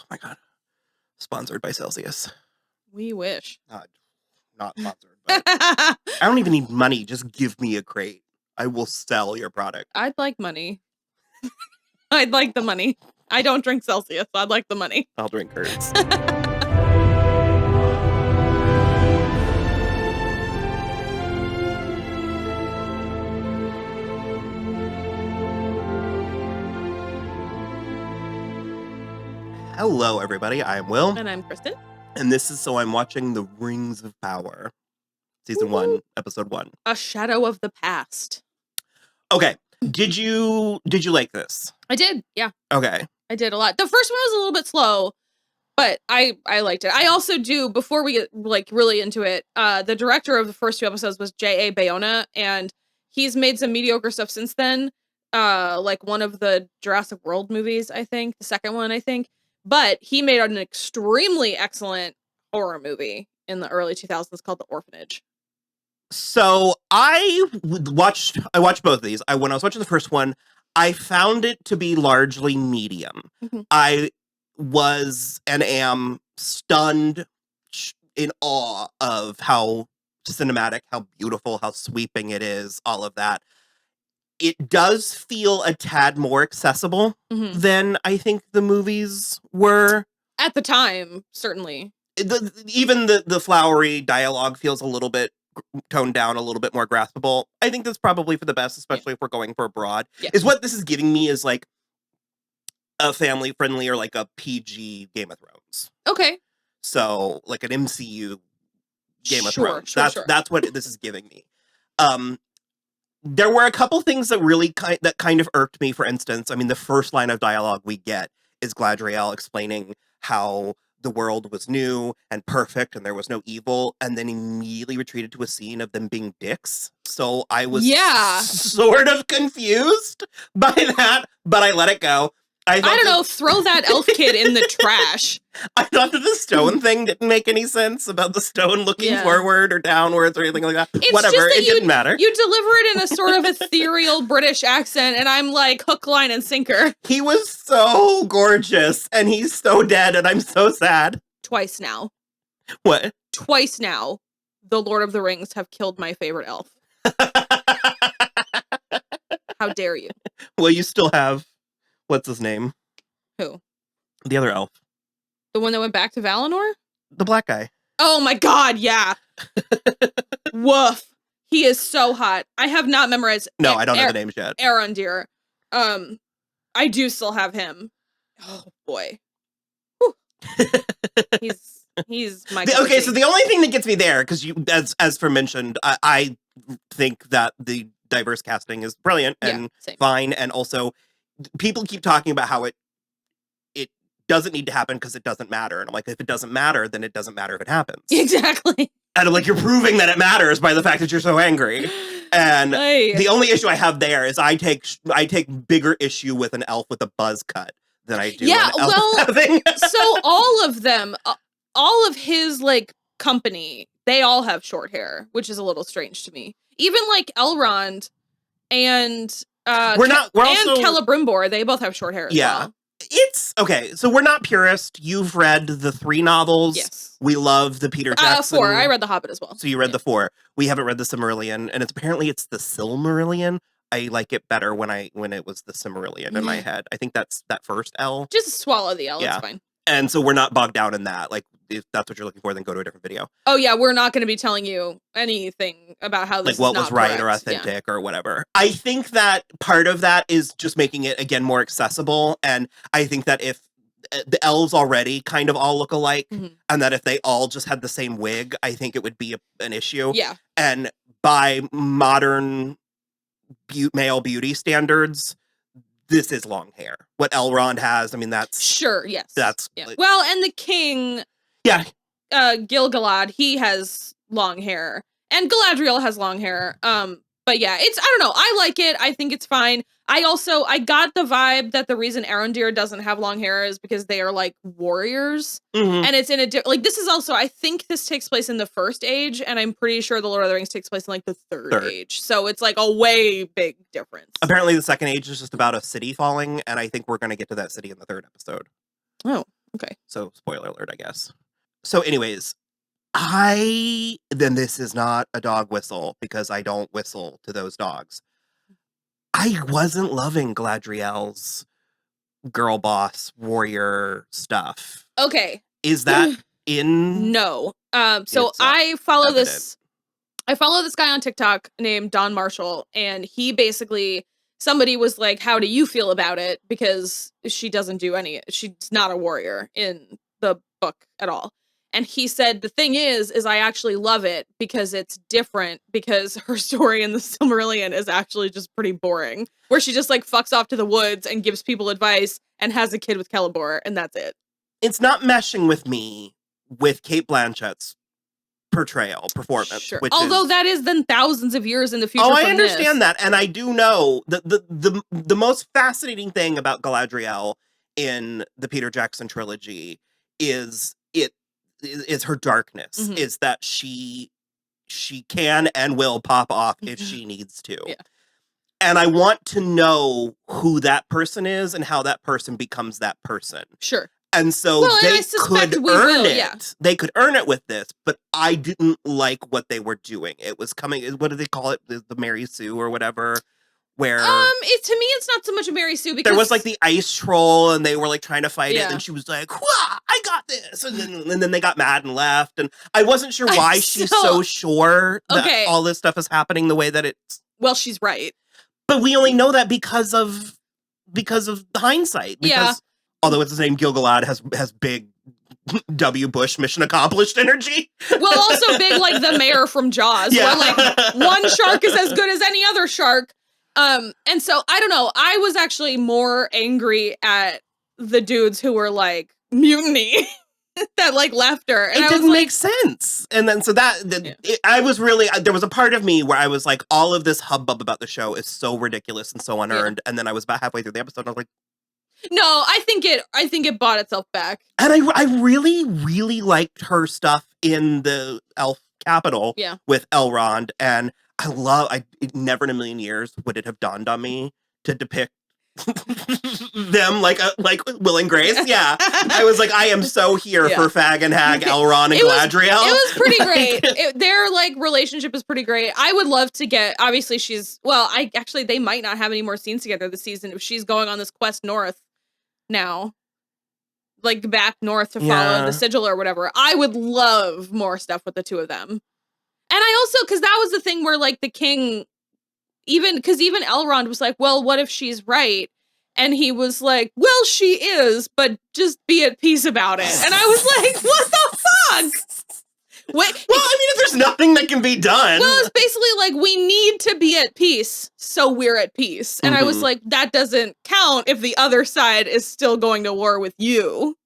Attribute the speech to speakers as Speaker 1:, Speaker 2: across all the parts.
Speaker 1: my God. Sponsored by Celsius.
Speaker 2: We wish.
Speaker 1: Not sponsored. But I don't even need money. Just give me a crate. I will sell your product.
Speaker 2: I'd like money. I'd like the money. I don't drink Celsius. So I'd like the money.
Speaker 1: I'll drink Kurtz. Hello, everybody. I'm Will.
Speaker 2: And I'm Kristen.
Speaker 1: And this is So I'm Watching The Rings of Power. Season 1, Episode 1.
Speaker 2: A Shadow of the Past.
Speaker 1: Okay. Did you like this?
Speaker 2: I did, yeah.
Speaker 1: Okay.
Speaker 2: I did a lot. The first one was a little bit slow, but I liked it. I also do, before we get really into it, the director of the first 2 episodes was J.A. Bayona, and he's made some mediocre stuff since then. One of the Jurassic World movies, I think. The second one, I think. But he made an extremely excellent horror movie in the early 2000s called The Orphanage.
Speaker 1: So I watched both of these. When I was watching the first one, I found it to be largely medium. Mm-hmm. I was and am stunned in awe of how cinematic, how beautiful, how sweeping it is, all of that. It does feel a tad more accessible than I think the movies were. At
Speaker 2: the time, certainly.
Speaker 1: Even the flowery dialogue feels a little bit toned down, a little bit more graspable. I think that's probably for the best, especially if we're going for abroad. Yeah. Is what this is giving me is like a family-friendly or like a PG Game of Thrones.
Speaker 2: Okay.
Speaker 1: So like an MCU Game of Thrones.
Speaker 2: Sure.
Speaker 1: That's what this is giving me. There were a couple things that really kind of irked me. For instance, I mean, the first line of dialogue we get is Galadriel explaining how the world was new and perfect and there was no evil, and then immediately retreated to a scene of them being dicks. So I was sort of confused by that, but I let it go.
Speaker 2: I don't know, throw that elf kid in the trash.
Speaker 1: I thought that the stone thing didn't make any sense about the stone looking forward or downwards or anything like that.
Speaker 2: It's
Speaker 1: whatever, it didn't matter.
Speaker 2: You deliver it in a sort of ethereal British accent, and I'm like, hook, line, and sinker.
Speaker 1: He was so gorgeous, and he's so dead, and I'm so sad.
Speaker 2: Twice now.
Speaker 1: What?
Speaker 2: Twice now, the Lord of the Rings have killed my favorite elf. How dare you?
Speaker 1: Well, you still have... What's his name?
Speaker 2: Who?
Speaker 1: The other elf.
Speaker 2: The one that went back to Valinor?
Speaker 1: The black guy.
Speaker 2: Oh my God, yeah. Woof. He is so hot. I have not memorized.
Speaker 1: No, I don't know the names yet.
Speaker 2: Arondir. I do still have him. Oh boy. He's my
Speaker 1: okay, so the only thing that gets me there, because you, as for mentioned, I think that the diverse casting is brilliant and fine, and also people keep talking about how it doesn't need to happen because it doesn't matter. And I'm like, if it doesn't matter, then it doesn't matter if it happens.
Speaker 2: Exactly.
Speaker 1: And I'm like, you're proving that it matters by the fact that you're so angry. And the only issue I have there is I take bigger issue with an elf with a buzz cut than I do an elf having.
Speaker 2: So all of them, all of his like company, they all have short hair, which is a little strange to me. Even like Elrond and Celebrimbor, they both have short hair as well.
Speaker 1: It's okay. So we're not purist. You've read the 3 novels.
Speaker 2: Yes.
Speaker 1: We love the Peter Jackson.
Speaker 2: 4. I read The Hobbit as well.
Speaker 1: So you read the 4. We haven't read the Silmarillion, and it's the Silmarillion. I like it better when it was the Silmarillion in my head. I think that's that first L.
Speaker 2: Just swallow the L. Yeah. It's fine.
Speaker 1: And so we're not bogged down in that. Like, if that's what you're looking for, then go to a different video.
Speaker 2: Oh, yeah. We're not going to be telling you anything about how this is
Speaker 1: what
Speaker 2: not
Speaker 1: was right
Speaker 2: correct.
Speaker 1: Or authentic or whatever. I think that part of that is just making it, again, more accessible. And I think that if the elves already kind of all look alike, and that if they all just had the same wig, I think it would be an issue.
Speaker 2: Yeah.
Speaker 1: And by modern male beauty standards, this is long hair. What Elrond has, I mean, that's...
Speaker 2: Sure, yes.
Speaker 1: That's...
Speaker 2: Yeah. Well, and the king...
Speaker 1: Yeah.
Speaker 2: Gil-galad, he has long hair. And Galadriel has long hair. But yeah, I don't know. I like it. I think it's fine. I got the vibe that the reason Arondir doesn't have long hair is because they are like warriors. And it's in this is also, I think this takes place in the first age, and I'm pretty sure the Lord of the Rings takes place in like the third age. So it's like a way big difference.
Speaker 1: Apparently the second age is just about a city falling, and I think we're going to get to that city in the 3rd episode.
Speaker 2: Oh, Okay.
Speaker 1: So spoiler alert, I guess. So anyways, then this is not a dog whistle because I don't whistle to those dogs. I wasn't loving Galadriel's girl boss warrior stuff.
Speaker 2: Okay.
Speaker 1: Is that in?
Speaker 2: No. So I follow
Speaker 1: evident.
Speaker 2: this guy on TikTok named Don Marshall, and he basically, somebody was like, how do you feel about it? Because she's not a warrior in the book at all. And he said, the thing is I actually love it because it's different, because her story in the Silmarillion is actually just pretty boring, where she just like fucks off to the woods and gives people advice and has a kid with Celeborn, and that's it.
Speaker 1: It's not meshing with me with Cate Blanchett's performance.
Speaker 2: Sure. Although that is then thousands of years in the future.
Speaker 1: Oh, I understand that. And I do know that the most fascinating thing about Galadriel in the Peter Jackson trilogy is her darkness. Mm-hmm. Is that she can and will pop off if she needs to. Yeah. And I want to know who that person is and how that person becomes that person.
Speaker 2: Sure.
Speaker 1: And so they could earn it. Yeah. They could earn it with this, but I didn't like what they were doing. It was coming. What do they call it? The Mary Sue or whatever. Where
Speaker 2: to me, it's not so much a Mary Sue, because
Speaker 1: there was like the ice troll, and they were like trying to fight it, and she was like, "I got this," and then they got mad and left, and I wasn't sure why she's so sure that all this stuff is happening the way that it's.
Speaker 2: Well, she's right,
Speaker 1: but we only know that because of hindsight. Because, although it's the same, Gil-galad has big W. Bush mission accomplished energy.
Speaker 2: Well, also big like the mayor from Jaws, where like one shark is as good as any other shark. And so I don't know. I was actually more angry at the dudes who were like mutiny that like left her. And
Speaker 1: it didn't make sense. And then so I was really, there was a part of me where I was like, all of this hubbub about the show is so ridiculous and so unearned. And then I was about halfway through the episode and I was like,
Speaker 2: no, I think it bought itself back.
Speaker 1: And I really, really liked her stuff in the elf capital with Elrond. And I never in a million years would it have dawned on me to depict them like Will and Grace. Yeah. I was like, I am so here for Fag and Hag, Elrond and Galadriel.
Speaker 2: It was pretty great. Their like relationship is pretty great. I would love to get, obviously they might not have any more scenes together this season if she's going on this quest north now. Like back north to follow the sigil or whatever. I would love more stuff with the two of them. And I also, because that was the thing where like the king, even Elrond was like, well, what if she's right? And he was like, well, she is, but just be at peace about it. And I was like, what the fuck?
Speaker 1: Well, I mean, if there's nothing that can be done.
Speaker 2: Well, it's basically like, we need to be at peace, so we're at peace. And I was like, that doesn't count if the other side is still going to war with you.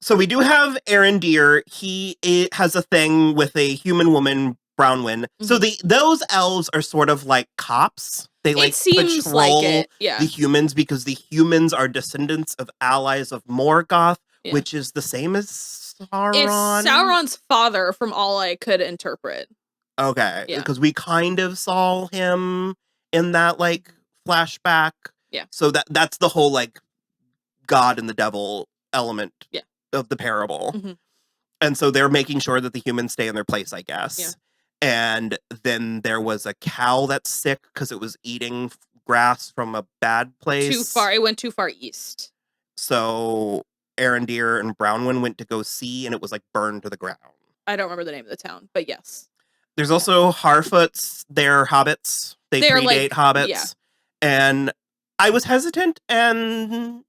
Speaker 1: So we do have Arondir. He has a thing with a human woman, Brownwyn. Mm-hmm. So those elves are sort of like cops. They like patrol the humans because the humans are descendants of allies of Morgoth, which is the same as Sauron.
Speaker 2: It's Sauron's father, from all I could interpret.
Speaker 1: Okay, because we kind of saw him in that like flashback.
Speaker 2: Yeah.
Speaker 1: So that's the whole like God and the devil element. Yeah. Of the parable. Mm-hmm. And so they're making sure that the humans stay in their place, I guess. Yeah. And then there was a cow that's sick because it was eating grass from a bad place.
Speaker 2: Too far. It went too far east.
Speaker 1: So Arondir and Brownwyn went to go see, and it was like burned to the ground.
Speaker 2: I don't remember the name of the town, but yes.
Speaker 1: There's also Harfoots. They're hobbits. They're predate hobbits. Yeah. And I was hesitant, and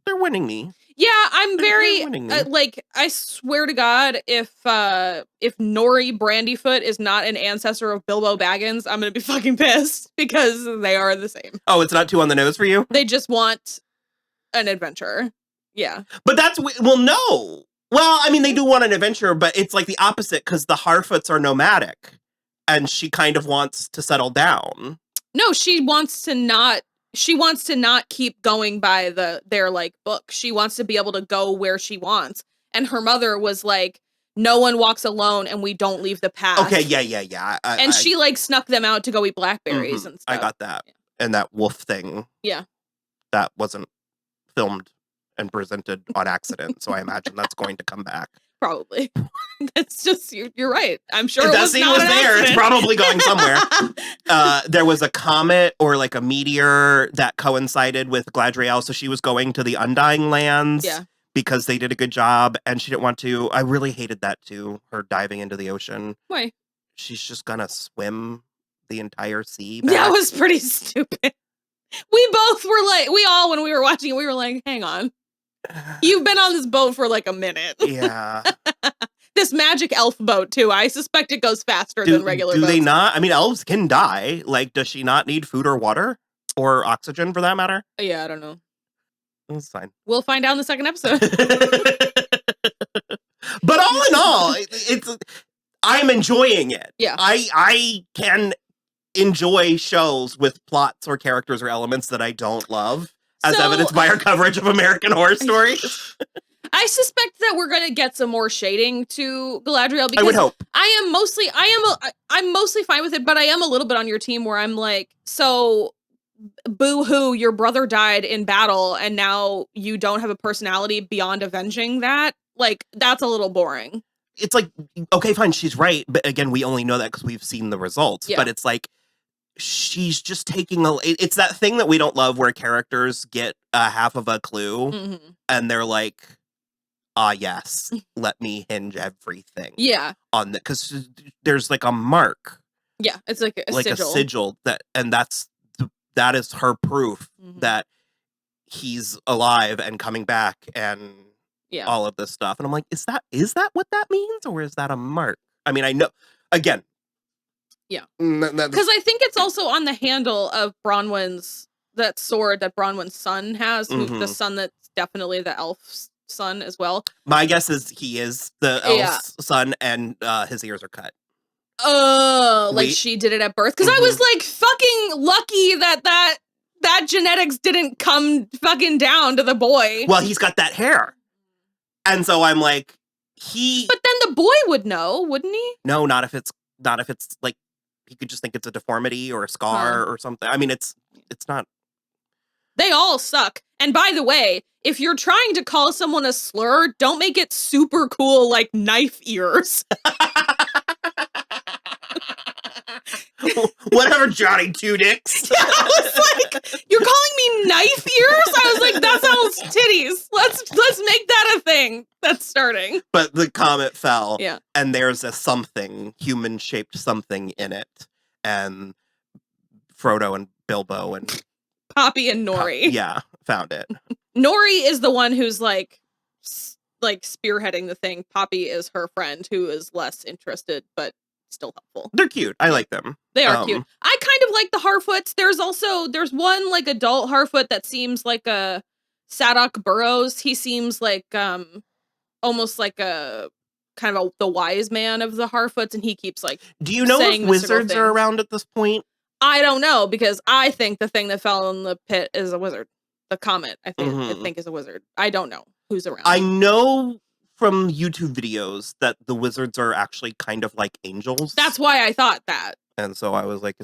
Speaker 1: they're winning me.
Speaker 2: Yeah, I'm very I swear to God, if Nori Brandyfoot is not an ancestor of Bilbo Baggins, I'm gonna be fucking pissed because they are the same.
Speaker 1: Oh, it's not too on the nose for you?
Speaker 2: They just want an adventure. Yeah,
Speaker 1: but no. Well, I mean, they do want an adventure, but it's like the opposite because the Harfoots are nomadic, and she kind of wants to settle down.
Speaker 2: No, she wants to not keep going by their like book. She wants to be able to go where she wants. And her mother was like, no one walks alone and we don't leave the path.
Speaker 1: Okay, yeah.
Speaker 2: And she like snuck them out to go eat blackberries and stuff.
Speaker 1: I got that. Yeah. And that wolf thing.
Speaker 2: Yeah.
Speaker 1: That wasn't filmed and presented on accident. So I imagine that's going to come back.
Speaker 2: Probably. That's just, you're right. I'm sure
Speaker 1: If
Speaker 2: it
Speaker 1: that
Speaker 2: was
Speaker 1: scene
Speaker 2: not
Speaker 1: was
Speaker 2: an
Speaker 1: there, it's
Speaker 2: accident.
Speaker 1: probably going somewhere. There was a comet or like a meteor that coincided with Gladriel, so she was going to the Undying Lands.
Speaker 2: Yeah.
Speaker 1: Because they did a good job, and she didn't want to. I really hated that too, her diving into the ocean.
Speaker 2: Why?
Speaker 1: She's just gonna swim the entire sea back.
Speaker 2: That was pretty stupid. We both were like, we all, when we were watching it, we were like, hang on. You've been on this boat for like a minute.
Speaker 1: Yeah.
Speaker 2: This magic elf boat, too. I suspect it goes faster than regular boats.
Speaker 1: Do they not? I mean, elves can die. Like, does she not need food or water? Or oxygen, for that matter?
Speaker 2: Yeah, I don't know.
Speaker 1: That's fine.
Speaker 2: We'll find out in the second episode.
Speaker 1: But all in all, I'm enjoying it.
Speaker 2: Yeah.
Speaker 1: I can enjoy shows with plots or characters or elements that I don't love, as evidenced by our coverage of American Horror Story.
Speaker 2: I suspect that we're gonna get some more shading to Galadriel because
Speaker 1: I would hope.
Speaker 2: I'm mostly fine with it, but I am a little bit on your team where I'm like, so boo-hoo, your brother died in battle and now you don't have a personality beyond avenging that. Like, that's a little boring.
Speaker 1: It's like, okay, fine, she's right, but again, we only know that because we've seen the results.
Speaker 2: Yeah.
Speaker 1: But it's like, she's just taking it's that thing that we don't love where characters get a half of a clue and they're like, yes, let me hinge everything.
Speaker 2: Yeah.
Speaker 1: On the, because there's like a mark.
Speaker 2: Yeah, it's like a
Speaker 1: sigil that is her proof that he's alive and coming back and all of this stuff. And I'm like, is that what that means? Or is that a mark? I mean, I know, again.
Speaker 2: Yeah. Because I think it's also on the handle of Bronwyn's, that sword that Bronwyn's son has, the son that's definitely the elf's son as well.
Speaker 1: My guess is he is the elf's son and his ears are cut.
Speaker 2: Oh, like she did it at birth? Because I was like fucking lucky that genetics didn't come fucking down to the boy.
Speaker 1: Well, he's got that hair. And so I'm like,
Speaker 2: But then the boy would know, wouldn't he?
Speaker 1: No, not if it's like, he could just think it's a deformity or a scar or something. I mean, it's not.
Speaker 2: They all suck. And by the way, if you're trying to call someone a slur, don't make it super cool like knife ears.
Speaker 1: Whatever, Johnny Two Dicks.
Speaker 2: Yeah, I was like, you're calling me knife ears? I was like, that sounds titties. Let's make that a thing that's starting.
Speaker 1: But the comet fell.
Speaker 2: Yeah.
Speaker 1: And there's a something, human-shaped something in it. And Frodo and Bilbo and
Speaker 2: Poppy and Nori.
Speaker 1: Found it.
Speaker 2: Nori is the one who's like spearheading the thing. Poppy is her friend who is less interested, but still helpful.
Speaker 1: They're cute. I like them.
Speaker 2: They are cute. I kind of like the Harfoots. There's one like adult Harfoot that seems like a Sadok Burrows. He seems like almost like a kind of the wise man of the Harfoots, and he keeps like.
Speaker 1: Do you know if wizards are around at this point?
Speaker 2: I don't know, because I think the thing that fell in the pit is a wizard. The comet, I think is a wizard. I don't know who's around.
Speaker 1: I know from YouTube videos that the wizards are actually kind of like angels.
Speaker 2: That's why I thought that.
Speaker 1: And so I was like,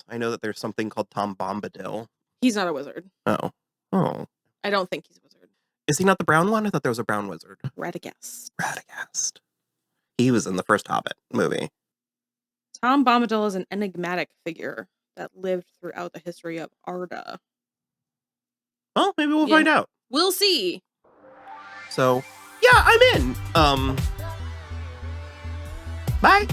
Speaker 1: I know that there's something called Tom Bombadil.
Speaker 2: He's not a wizard.
Speaker 1: Oh.
Speaker 2: I don't think he's a wizard.
Speaker 1: Is he not the brown one? I thought there was a brown wizard.
Speaker 2: Radagast.
Speaker 1: He was in the first Hobbit movie.
Speaker 2: Tom Bombadil is an enigmatic figure that lived throughout the history of Arda.
Speaker 1: Well, maybe we'll find out.
Speaker 2: We'll see.
Speaker 1: So, yeah, I'm in. Bye.